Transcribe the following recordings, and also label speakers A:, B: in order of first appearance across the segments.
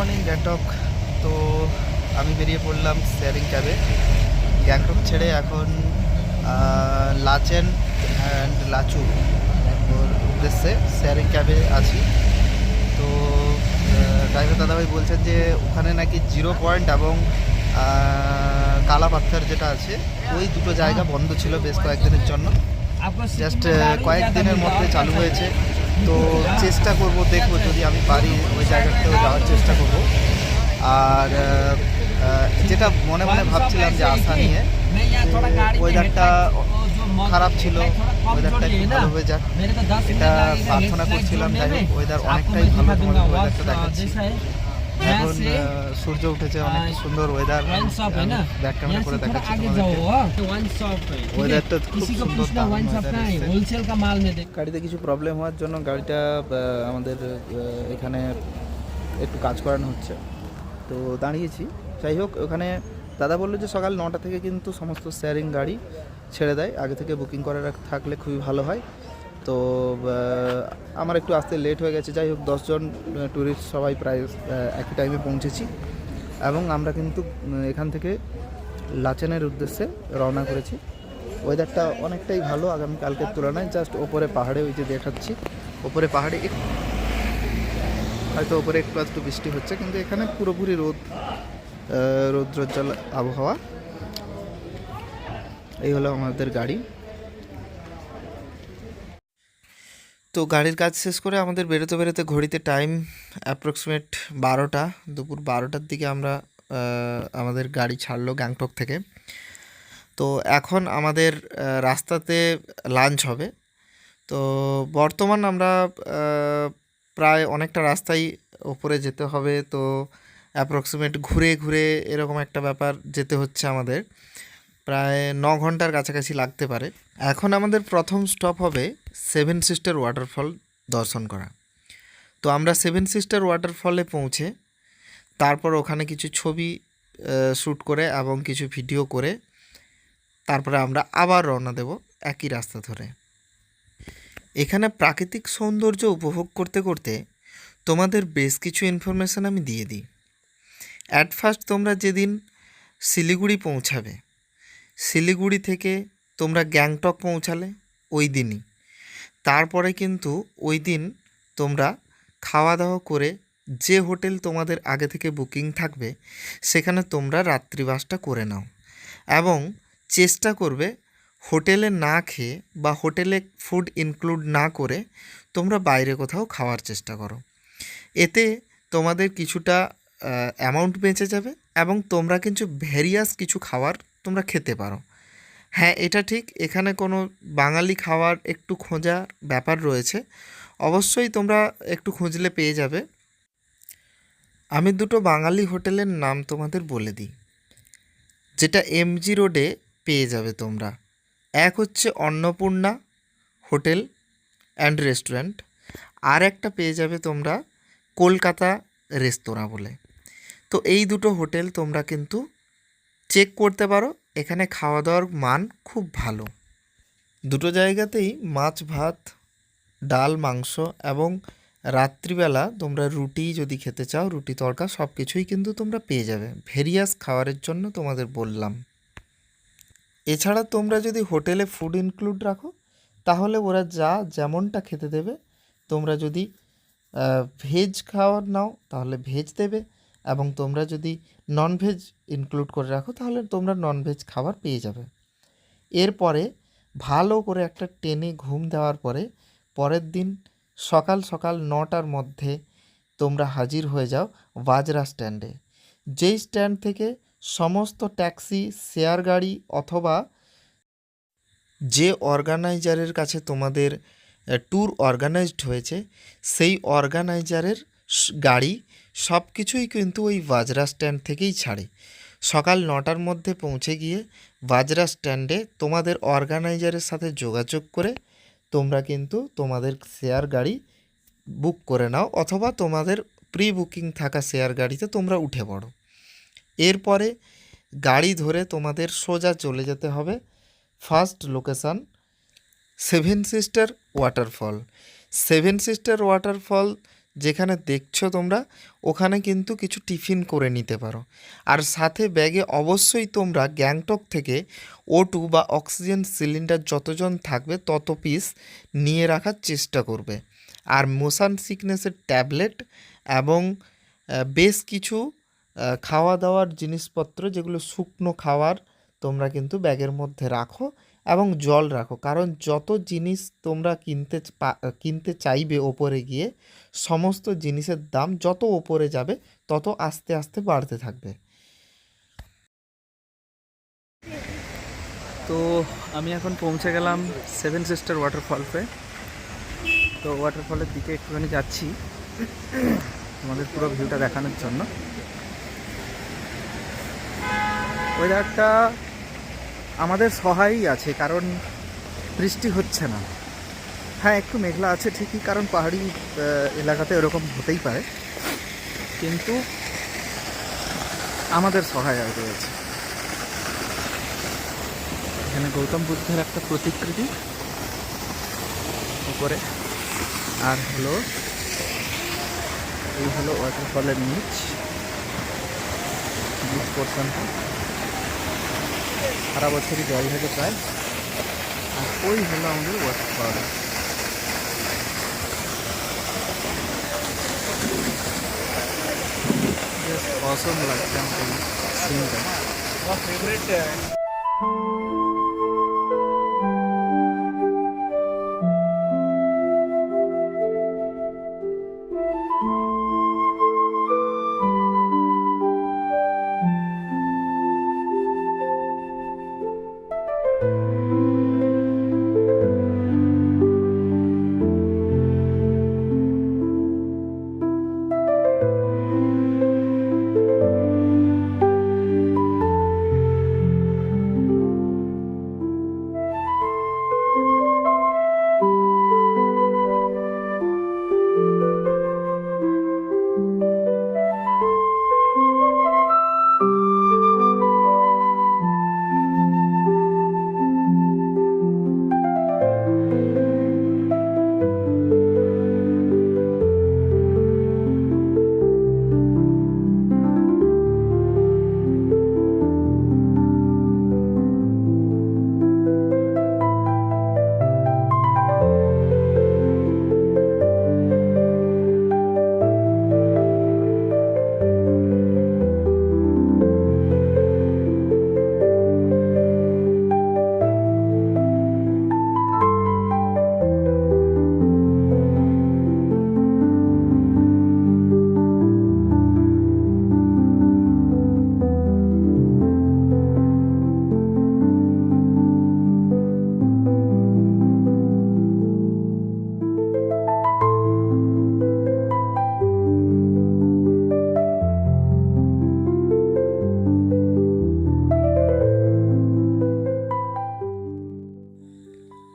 A: Morning Gangtok. তো আমি বেরিয়ে পড়লাম শেয়ারিং ক্যাবে। গ্যাংটক ছেড়ে এখন লাচেন অ্যান্ড লাচু ওর উদ্দেশ্যে শেয়ারিং ক্যাবে আছি। তো ড্রাইভার দাদাভাই বলছেন যে ওখানে নাকি 0 পয়েন্ট এবং কালা পাথর যেটা আছে ওই দুটো জায়গা বন্ধ ছিল বেশ কয়েকদিনের জন্য। জাস্ট কয়েকদিনের মধ্যে চালু হয়েছে। তো চেষ্টা করব, দেখবো যদি আমি পারি ওই জায়গাতেও যাওয়ার চেষ্টা করব। আর যেটা মনে মনে ভাবছিলাম যে আশা নিয়ে, ওয়েদারটা খারাপ ছিল, ওয়েদারটা একটু ভালো হয়ে যাক এটা প্রার্থনা করছিলাম। যাই হোক ওয়েদার অনেকটাই ভালো, তোমাদের ওয়েদারটা দেখাচ্ছি। এখন সূর্য উঠেছে, অনেক সুন্দর ওয়েদার। ব্যাক ক্যামেরা করে দেখাচ্ছি তোমাদেরকে। ওয়েদারটা খুব সুন্দর। গাড়িতে কিছু প্রবলেম হওয়ার জন্য গাড়িটা আমাদের এখানে একটু কাজ করানো হচ্ছে, তো দাঁড়িয়েছি। যাই হোক, ওখানে দাদা বললো যে সকাল 9টা থেকে কিন্তু সমস্ত শেয়ারিং গাড়ি ছেড়ে দেয়, আগে থেকে বুকিং করা থাকলে খুবই ভালো হয়। তো আমার একটু আসতে লেট হয়ে গেছে। যাই হোক 10 জন ট্যুরিস্ট সবাই প্রায় একই টাইমে পৌঁছেছি এবং আমরা কিন্তু এখান থেকে লাচেনের উদ্দেশ্যে রওনা করেছি। ওয়েদারটা অনেকটাই ভালো আগামীকালকের তুলনায়। জাস্ট ওপরে পাহাড়ে, ওই যে দেখাচ্ছি ওপরে পাহাড়ে হয়তো ওপরে একটু বৃষ্টি হচ্ছে, কিন্তু এখানে পুরোপুরি রৌদ্রোজ্জ্বল আবহাওয়া। এই হলো আমাদের গাড়ি। তো গাড়ির কাজ শেষ করে আমাদের বেরোতে বেরোতে ঘড়িতে টাইম অ্যাপ্রক্সিমেট 12টা, দুপুর 12টার দিকে আমরা আমাদের গাড়ি ছাড়লো গ্যাংটক থেকে। তো এখন আমাদের রাস্তাতে লাঞ্চ হবে। তো বর্তমান আমরা প্রায় অনেকটা রাস্তাই ওপরে যেতে হবে। তো অ্যাপ্রক্সিমেট ঘুরে ঘুরে এরকম একটা ব্যাপার যেতে হচ্ছে আমাদের, প্রায় 9 ঘন্টার কাছাকাছি লাগতে পারে। এখন আমাদের প্রথম স্টপ হবে 7 সিস্টার ওয়াটারফল দর্শন করা। তো আমরা 7 সিস্টার ওয়াটারফলে পৌঁছে তারপর ওখানে কিছু ছবি শ্যুট করে এবং কিছু ভিডিও করে তারপরে আমরা আবার রওনা দেব একই রাস্তা ধরে। এখানে প্রাকৃতিক সৌন্দর্য উপভোগ করতে করতে তোমাদের বেশ কিছু ইনফরমেশান আমি দিয়ে দিই। অ্যাট ফার্স্ট তোমরা যেদিন শিলিগুড়ি পৌঁছাবে, শিলিগুড়ি থেকে তোমরা গ্যাংটক পৌঁছালে ওই দিনই, তারপরে কিন্তু ওই দিন তোমরা খাওয়া দাওয়া করে যে হোটেল তোমাদের আগে থেকে বুকিং থাকবে সেখানে তোমরা রাত্রিবাসটা করে নাও এবং চেষ্টা করবে হোটেলে না খেয়ে বা হোটেলে ফুড ইনক্লুড না করে তোমরা বাইরে কোথাও খাওয়ার চেষ্টা করো। এতে তোমাদের কিছুটা অ্যামাউন্ট বেঁচে যাবে এবং তোমরা কিন্তু ভেরিয়াস কিছু খাবার তোমরা খেতে পারো। হ্যাঁ, এটা ঠিক, এখানে কোনো বাঙালি খাওয়ার একটু খোঁজার ব্যাপার রয়েছে, অবশ্যই তোমরা একটু খুঁজলে পেয়ে যাবে। আমি দুটো বাঙালি হোটেলের নাম তোমাদের বলে দিই, যেটা এমজি রোডে পেয়ে যাবে তোমরা। এক হচ্ছে অন্নপূর্ণা হোটেল অ্যান্ড রেস্টুরেন্ট, আর একটা পেয়ে যাবে তোমরা কলকাতা রেস্তোরাঁ বলে। তো এই দুটো হোটেল তোমরা কিন্তু চেক করতে পারো, এখানে খাওয়া দাওয়ার মান খুব ভালো। দুটো জায়গাতেই মাছ ভাত, ডাল, মাংস এবং রাত্রিবেলা তোমরা রুটি যদি খেতে চাও রুটি তড়কা সব কিছুই কিন্তু তোমরা পেয়ে যাবে। ভেরিয়াস খাবারের জন্য তোমাদের বললাম। এছাড়া তোমরা যদি হোটেলে ফুড ইনক্লুড রাখো তাহলে ওরা যেমনটা খেতে দেবে, তোমরা যদি ভেজ খাবার নাও তাহলে ভেজ দেবে এবং তোমরা যদি ননভেজ ইনক্লুড করে রাখো তাহলে তোমরা ননভেজ খাবার পেয়ে যাবে। এরপরে ভালো করে একটা টেনে ঘুম দেওয়ার পরে পরের দিন সকাল সকাল 9টার মধ্যে তোমরা হাজির হয়ে যাও বাজরা স্ট্যান্ডে, যেই স্ট্যান্ড থেকে সমস্ত ট্যাক্সি, শেয়ার গাড়ি অথবা যে অর্গানাইজারের কাছে তোমাদের ট্যুর অর্গানাইজড হয়েছে সেই অর্গানাইজারের গাড়ি সব কিছুই কিন্তু ওই বাজরা স্ট্যান্ড থেকেই ছাড়ে। সকাল 9টার মধ্যে পৌঁছে গিয়ে বাজরা স্ট্যান্ডে তোমাদের অর্গানাইজারের সাথে যোগাযোগ করে তোমরা কিন্তু তোমাদের শেয়ার গাড়ি বুক করে নাও অথবা তোমাদের প্রি বুকিং থাকা শেয়ার গাড়িতে তোমরা উঠে পড়ো। এরপরে গাড়ি ধরে তোমাদের সোজা চলে যেতে হবে first location 7 sister waterfall. 7 sister waterfall যেখানে দেখছো তোমরা ওখানে কিন্তু কিছু টিফিন করে নিতে পারো। আর সাথে ব্যাগে অবশ্যই তোমরা গ্যাংটক থেকে O2 বা অক্সিজেন সিলিন্ডার যতজন থাকবে তত পিস নিয়ে রাখার চেষ্টা করবে। আর মোশন সিকনেসের ট্যাবলেট এবং বেশ কিছু খাওয়া দাওয়ার জিনিসপত্র, যেগুলো শুকনো খাওয়ার, তোমরা কিন্তু ব্যাগের মধ্যে রাখো এবং জল রাখো। কারণ যত জিনিস তোমরা কিনতে চাইবে ওপরে গিয়ে, সমস্ত জিনিসের দাম যত ওপরে যাবে তত আস্তে আস্তে বাড়তে থাকবে।
B: তো আমি এখন পৌঁছে গেলাম সেভেন সিস্টার ওয়াটারফলসে। তো ওয়াটারফলের দিকে একটুখানি যাচ্ছি তোমাদের পুরো ভিউটা দেখানোর জন্য। ওয়েদারটা আমাদের সহায়ই আছে, কারণ বৃষ্টি হচ্ছে না। হ্যাঁ, একটু মেঘলা আছে ঠিকই, কারণ পাহাড়ি এলাকাতে এরকম হতেই পারে, কিন্তু আমাদের সহায় রয়েছে। এখানে গৌতম বুদ্ধের একটা প্রতিকৃতি উপরে, আর হলো এই হলো ওয়াটারফলের নিচ পোর্শনটা। সারা বছরই জল থাকে প্রায়। আর ওই হলো আমাদের ওয়াটারফল। জাস্ট অসম লাগছে আমাদের সিনটা।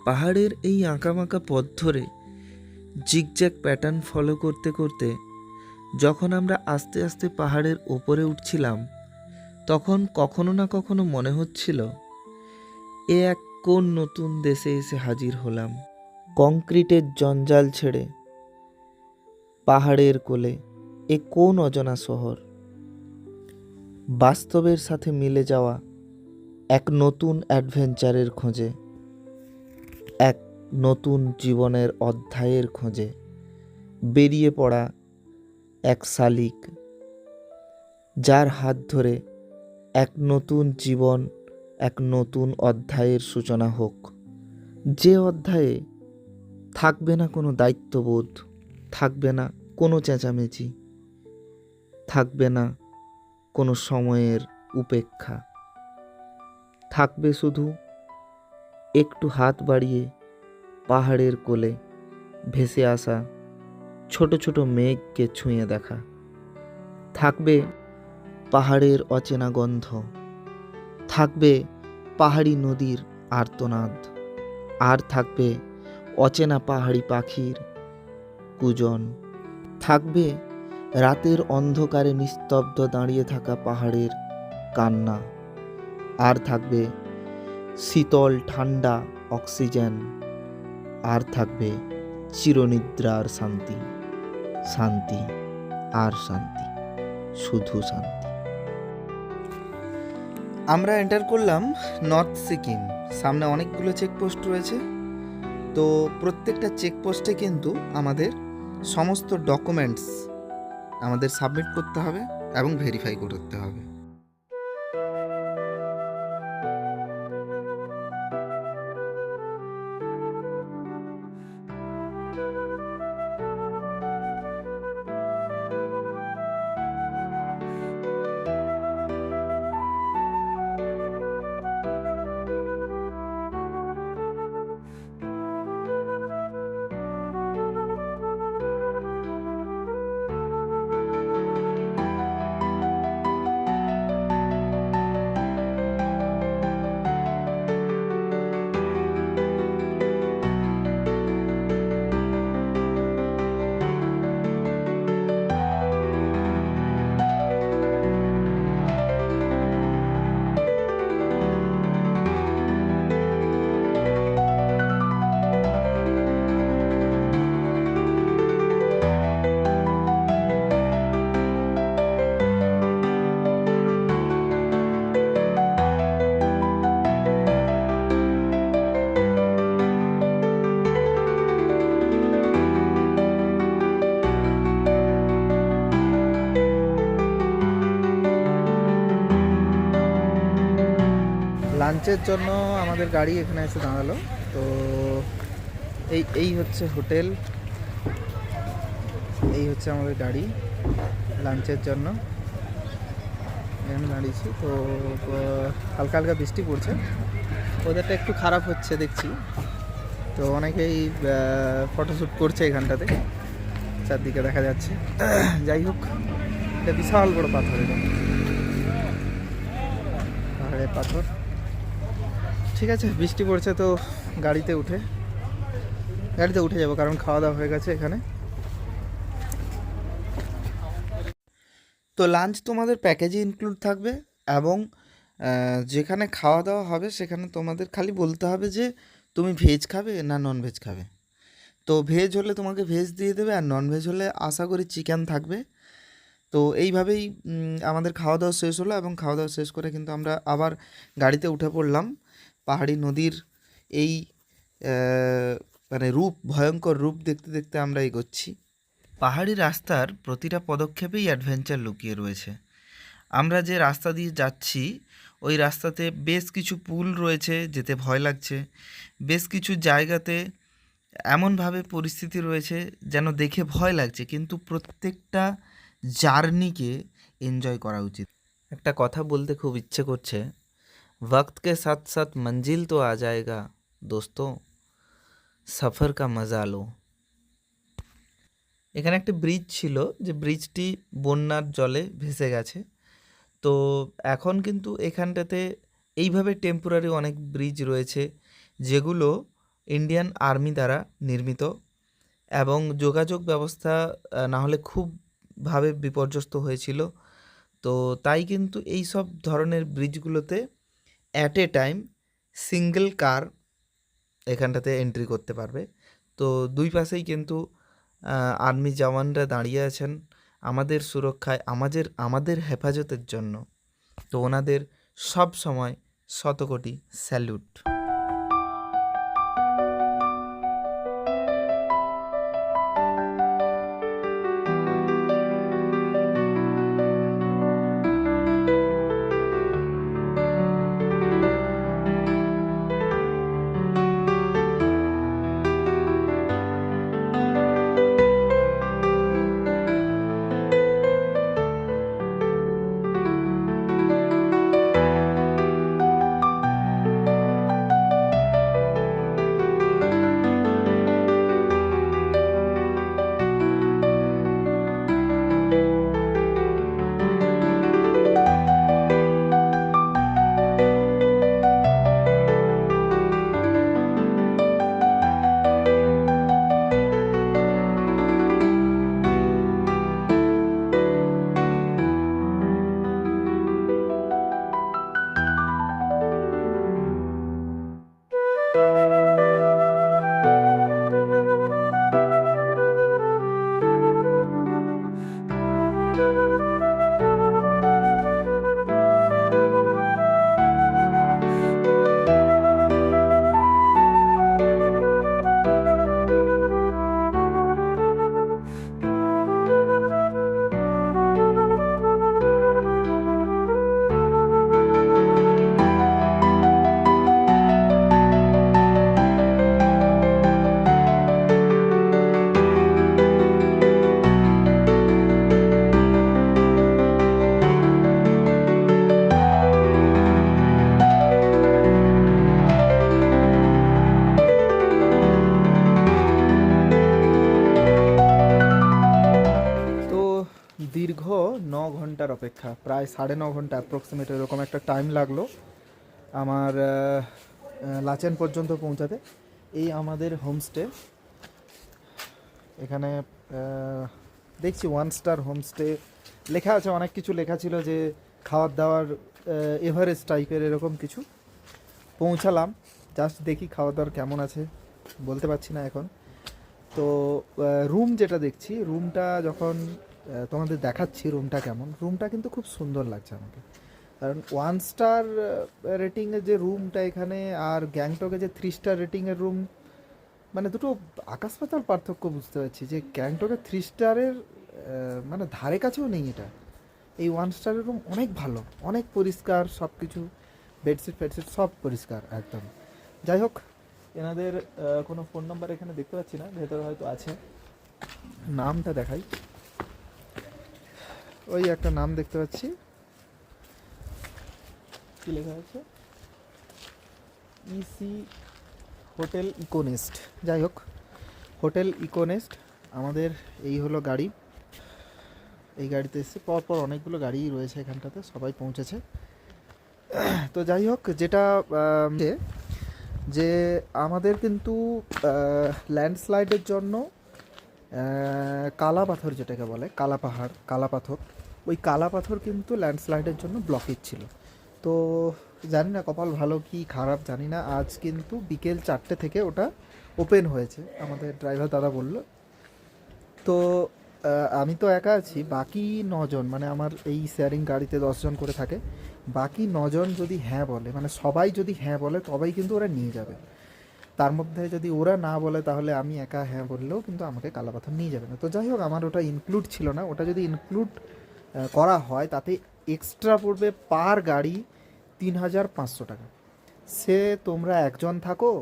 A: পাহাড়ের এই আঁকাবাঁকা পথ ধরে জিগজ্যাগ প্যাটার্ন ফলো করতে করতে যখন আমরা আস্তে আস্তে পাহাড়ের ওপরে উঠছিলাম, তখন কখনো না কখনো মনে হচ্ছিল এ এক কোন নতুন দেশে এসে হাজির হলাম। কংক্রিটের জঞ্জাল ছেড়ে পাহাড়ের কোলে এ কোন অজানা শহর। বাস্তবের সাথে মিলে যাওয়া এক নতুন অ্যাডভেঞ্চারের খোঁজে, এক নতুন জীবনের অধ্যায়ের খোঁজে বেরিয়ে পড়া এক শালিক, যার হাত ধরে এক নতুন জীবন, এক নতুন অধ্যায়ের সূচনা হোক। যে অধ্যায়ে থাকবে না কোনো দায়িত্ববোধ, থাকবে না কোনো চেঁচামেচি, থাকবে না কোনো সময়ের উপেক্ষা, থাকবে শুধু একটু হাত বাড়িয়ে পাহাড়ের কোলে ভেসে আসা ছোট ছোট মেঘকে ছুঁয়ে দেখা, থাকবে পাহাড়ের অচেনা গন্ধ, থাকবে পাহাড়ি নদীর আর্তনাদ, আর থাকবে অচেনা পাহাড়ি পাখির কুজন, থাকবে রাতের অন্ধকারে নিস্তব্ধ দাঁড়িয়ে থাকা পাহাড়ের কান্না, আর থাকবে শীতল ঠান্ডা অক্সিজেন, আর থাকবে চিরনিদ্রার শান্তি। শান্তি আর শান্তি, শুধু শান্তি। আমরা এন্টার করলাম নর্থ সিকিম। সামনে অনেকগুলো চেকপোস্ট রয়েছে। তো প্রত্যেকটা চেকপোস্টে কিন্তু আমাদের সমস্ত ডকুমেন্টস আমাদের সাবমিট করতে হবে এবং ভেরিফাই করতে হবে। লাঞ্চের জন্য আমাদের গাড়ি এখানে এসে দাঁড়ালো। তো এই হচ্ছে হোটেল, এই হচ্ছে আমাদের গাড়ি লাঞ্চের জন্য এখানে দাঁড়িয়েছি। তো হালকা হালকা বৃষ্টি পড়ছে, ওয়েদারটা একটু খারাপ হচ্ছে দেখছি। তো অনেকেই ফটোশ্যুট করছে এখানটাতে, চারদিকে দেখা যাচ্ছে। যাই হোক, এটা বিশাল বড় পাথর, এটা পাহাড়ের পাথর। ঠিক আছে, বৃষ্টি পড়ছে তো গাড়িতে উঠে যাবো, কারণ খাওয়া দাওয়া হয়ে গেছে এখানে। তো লাঞ্চ তোমাদের প্যাকেজে ইনক্লুড থাকবে, এবং যেখানে খাওয়া দাওয়া হবে সেখানে তোমাদের খালি বলতে হবে যে তুমি ভেজ খাবে না নন ভেজ খাবে। তো ভেজ হলে তোমাকে ভেজ দিয়ে দেবে, আর নন ভেজ হলে আশা করি চিকেন থাকবে। তো এইভাবেই আমাদের খাওয়া দাওয়া শেষ হলো, এবং খাওয়া দাওয়া শেষ করে কিন্তু আমরা আবার গাড়িতে উঠে পড়লাম। পাহাড়ি নদীর এই মানে ভয়ঙ্কর রূপ দেখতে দেখতে আমরা এগোচ্ছি। পাহাড়ি রাস্তার প্রতিটা পদক্ষেপেই অ্যাডভেঞ্চার লুকিয়ে রয়েছে। আমরা যে রাস্তা দিয়ে যাচ্ছি ওই রাস্তাতে বেশ কিছু পুল রয়েছে, যেতে ভয় লাগছে। বেশ কিছু জায়গাতে এমনভাবে পরিস্থিতি রয়েছে যেন দেখে ভয় লাগছে, কিন্তু প্রত্যেকটা জার্নিকে এনজয় করা উচিত। একটা কথা বলতে খুব ইচ্ছে করছে, वक्त के साथ साथ मंजिल तो आ जाएगा दोस्तों, সফর কা মজা লো। এখানে একটা ব্রিজ ছিল, যে ব্রিজটি বন্যার জলে ভেসে গেছে। তো এখন কিন্তু এখানটাতে এইভাবে টেম্পোরারি অনেক ব্রিজ রয়েছে, যেগুলো ইন্ডিয়ান আর্মি দ্বারা নির্মিত, এবং যোগাযোগ ব্যবস্থা না হলে খুবভাবে বিপর্যস্ত হয়েছিল। তো তাই কিন্তু এই সব ধরনের ব্রিজগুলোতে অ্যাট এ টাইম সিঙ্গেল কার এখানটাতে এন্ট্রি করতে পারবে। তো দুই পাশেই কিন্তু আর্মি জওয়ানরা দাঁড়িয়ে আছেন আমাদের সুরক্ষায়, আমাদের হেফাজতের জন্য। তো ওনাদের সব সময় শতকোটি স্যালুট।
B: অপেক্ষা, প্রায় 9.5 ঘন্টা অ্যাপ্রক্সিমেট এরকম একটা টাইম লাগলো আমার লাচেন পর্যন্ত পৌঁছাতে। এই আমাদের হোমস্টে, এখানে দেখছি 1 স্টার হোমস্টে লেখা আছে, অনেক কিছু লেখা ছিল যে খাওয়ার দাওয়ার এভারেস্ট টাইপের এরকম কিছু। পৌঁছালাম, জাস্ট দেখি খাওয়া দাওয়ার কেমন আছে বলতে পারছি না এখন। তো রুম যেটা দেখছি, রুমটা যখন তোমাদের দেখাচ্ছি রুমটা কেমন, রুমটা কিন্তু খুব সুন্দর লাগছে আমাকে। কারণ 1 স্টার রেটিংয়ের যে রুমটা এখানে আর গ্যাংটকে যে 3 স্টার রেটিংয়ের রুম, মানে দুটো আকাশ পাতাল পার্থক্য বুঝতে পারছি। যে গ্যাংটকে 3 স্টারের মানে ধারে কাছেও নেই এটা। এই 1 স্টারের রুম অনেক ভালো, অনেক পরিষ্কার সব কিছু, বেডশিট ফেডশিট সব পরিষ্কার একদম। যাই হোক, এনাদের কোনো ফোন নাম্বার এখানে দেখতে পাচ্ছি না, ভেতরে হয়তো আছে। নামটা দেখাই, ওই একটা নাম দেখতে পাচ্ছি, কী লেখা আছে, ইসি হোটেল ইকোনেস্ট। যাই হোক, হোটেল ইকোনেস্ট আমাদের এই হলো গাড়ি। এই গাড়িতে এসে পরপর অনেকগুলো গাড়ি রয়েছে এখানটাতে, সবাই পৌঁছেছে। তো যাই হোক, যেটা যে আমাদের কিন্তু ল্যান্ডস্লাইডের জন্য কালা পাথর, যেটাকে বলে কালা পাহাড়, কালা পাথর, ওই কালা পাথর কিন্তু ল্যান্ডস্লাইডের জন্য ব্লকেজ ছিল। তো জানি না কপাল ভালো কি খারাপ জানি না, আজ কিন্তু বিকেল 4টে থেকে ওটা ওপেন হয়েছে, আমাদের ড্রাইভার দাদা বলল। তো আমি তো একা আছি, বাকি 9 জন, মানে আমার এই শেয়ারিং গাড়িতে 10 জন করে থাকে, বাকি 9 জন যদি হ্যাঁ বলে, মানে সবাই যদি হ্যাঁ বলে তবেই কিন্তু ওরা নিয়ে যাবে। তার মধ্যে যদি ওরা না বলে তাহলে আমি একা হ্যাঁ বললেও কিন্তু আমাকে কালাপাথর নিয়ে যাবে না। তো যাই হোক, আমার ওটা ইনক্লুড ছিল না। ওটা যদি ইনক্লুড করা হয় তাতে এক্সট্রা পড়বে পার গাড়ি 3,500 টাকা। সে তোমরা 1 জন থাকো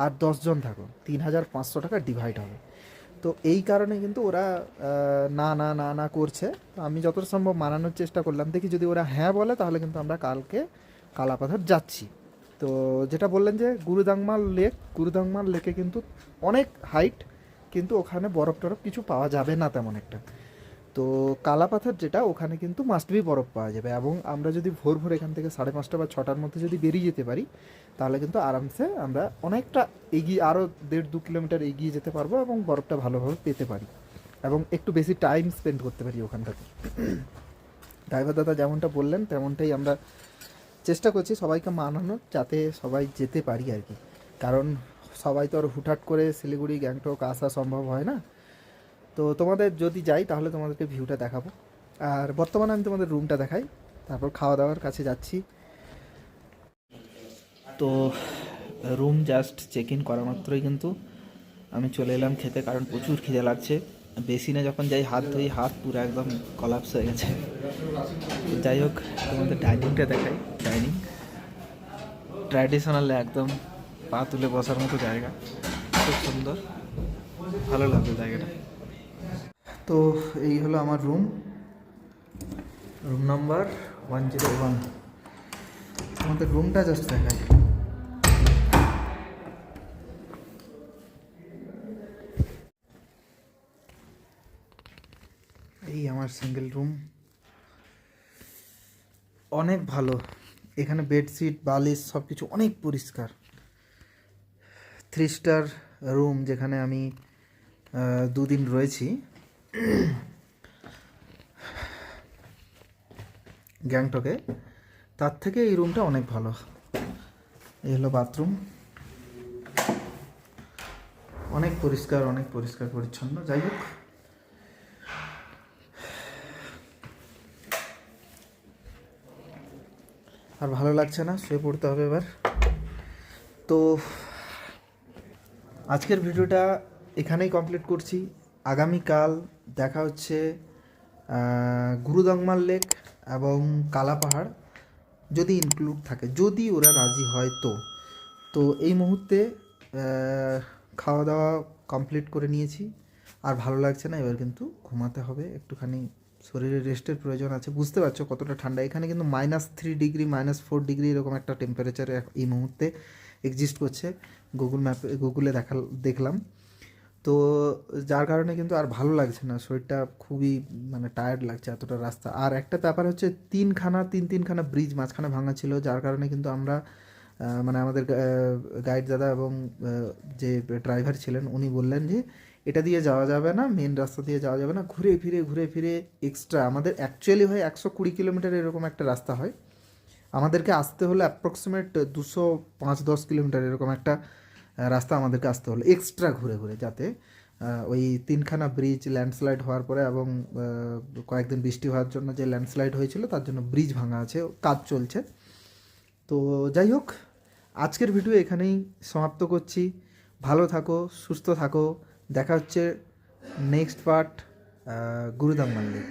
B: আর 10 জন থাকো, 3,500 টাকা ডিভাইড হবে। তো এই কারণে কিন্তু ওরা না না না না করছে। তো আমি যতটা সম্ভব মানানোর চেষ্টা করলাম, দেখি যদি ওরা হ্যাঁ বলে তাহলে কিন্তু আমরা কালকে কালাপাথর যাচ্ছি। তো যেটা বললেন যে গুরুদাংমাল লেকে কিন্তু অনেক হাইট, কিন্তু ওখানে বরফ টরফ কিছু পাওয়া যাবে না তেমন একটা। তো কালাপাথর যেটা, ওখানে কিন্তু মাস্ট বি বরফ পাওয়া যাবে। এবং আমরা যদি ভোর ভোর এখান থেকে 5:30 বা 6টার মধ্যে যদি বেরিয়ে যেতে পারি তাহলে কিন্তু আরামসে আমরা অনেকটা এগিয়ে, আরও 1.5-2 কিলোমিটার এগিয়ে যেতে পারবো এবং বরফটা ভালোভাবে পেতে পারি এবং একটু বেশি টাইম স্পেন্ড করতে পারি ওখানটাতে। ড্রাইভার দাদা যেমনটা বললেন তেমনটাই আমরা চেষ্টা করছি সবাইকে মানানোর, যাতে সবাই যেতে পারি আর কি। কারণ সবাই তো আর হুটহাট করে শিলিগুড়ি গ্যাংটক আসা সম্ভব হয় না। তো তোমাদের যদি যাই তাহলে তোমাদেরকে ভিউটা দেখাবো। আর বর্তমানে আমি তোমাদের রুমটা দেখাই, তারপর খাওয়া দাওয়ার কাছে যাচ্ছি। তো রুম জাস্ট চেক ইন করা মাত্রই কিন্তু আমি চলে এলাম খেতে, কারণ প্রচুর খিদে লাগছে। বেসিনে যখন যাই হাত ধুই, হাত পুরো একদম কলাপস হয়ে গেছে। যাই হোক, তোমাদের ডাইনিংটা দেখাই। ডাইনিং ট্র্যাডিশনাল, একদম পা তুলে বসার মতো জায়গা, খুব সুন্দর, ভালো লাগলো জায়গাটা। তো এই হলো আমার রুম, রুম নাম্বার 101। আমাদের রুমটা জাস্ট দেখাই। এই আমার সিঙ্গেল রুম, অনেক ভালো। এখানে বেডশিট বালিশ সব কিছু অনেক পরিষ্কার। 3 স্টার রুম, যেখানে আমি 2 দিন রয়েছি গ্যাংটকে, তার থেকে এই রুমটা অনেক ভালো। এই হলো বাথরুম, অনেক পরিষ্কার, অনেক পরিষ্কার পরিচ্ছন্ন। যাই হোক, আর ভালো লাগছে না, শুয়ে পড়তে হবে এবার। তো আজকের ভিডিওটা এখানেই কমপ্লিট করছি। আগামীকাল দেখা হচ্ছে গুরুদংমাল লেক এবং কালা পাহাড়, যদি ইনক্লুড থাকে, যদি ওরা রাজি হয়। তো তো এই মুহূর্তে খাওয়া দাওয়া কমপ্লিট করে নিয়েছি, আর ভালো লাগছে না, এবার কিন্তু ঘুমাতে হবে। একটুখানি শরীরে রেস্টের প্রয়োজন আছে। বুঝতে পারছো কতটা ঠান্ডা এখানে, কিন্তু -3 ডিগ্রি -4 ডিগ্রি এরকম একটা টেম্পারেচার এই মুহূর্তে এক্সিস্ট করছে। গুগলে দেখলাম। তো যার কারণে কিন্তু আর ভালো লাগছে না, শরীরটা খুবই মানে টায়ার্ড লাগছে এতটা রাস্তা। আর একটা ব্যাপার হচ্ছে তিনখানা ব্রিজ মাঝখানে ভাঙা ছিল, যার কারণে কিন্তু আমরা মানে আমাদের গাইড দাদা এবং যে ড্রাইভার ছিলেন উনি বললেন যে এটা দিয়ে যাওয়া যাবে না, মেন রাস্তা দিয়ে যাওয়া যাবে না, ঘুরে ফিরে এক্সট্রা আমাদের অ্যাকচুয়ালি হয় 120 কিলোমিটার এরকম একটা রাস্তা হয়, আমাদেরকে আসতে হলো অ্যাপ্রক্সিমেট 205-10 কিলোমিটার এরকম একটা রাস্তা আমাদেরকে আসতে হলো এক্সট্রা ঘুরে ঘুরে, যাতে ওই তিনখানা ব্রিজ ল্যান্ডস্লাইড হওয়ার পরে এবং কয়েকদিন বৃষ্টি হওয়ার জন্য যে ল্যান্ডস্লাইড হয়েছিল তার জন্য ব্রিজ ভাঙা আছে, কাজ চলছে। তো যাই হোক, আজকের ভিডিও এখানেই সমাপ্ত করছি। ভালো থাকো, সুস্থ থাকো, দেখা হচ্ছে নেক্সট পার্ট। গুরুদাম মাল্লিক।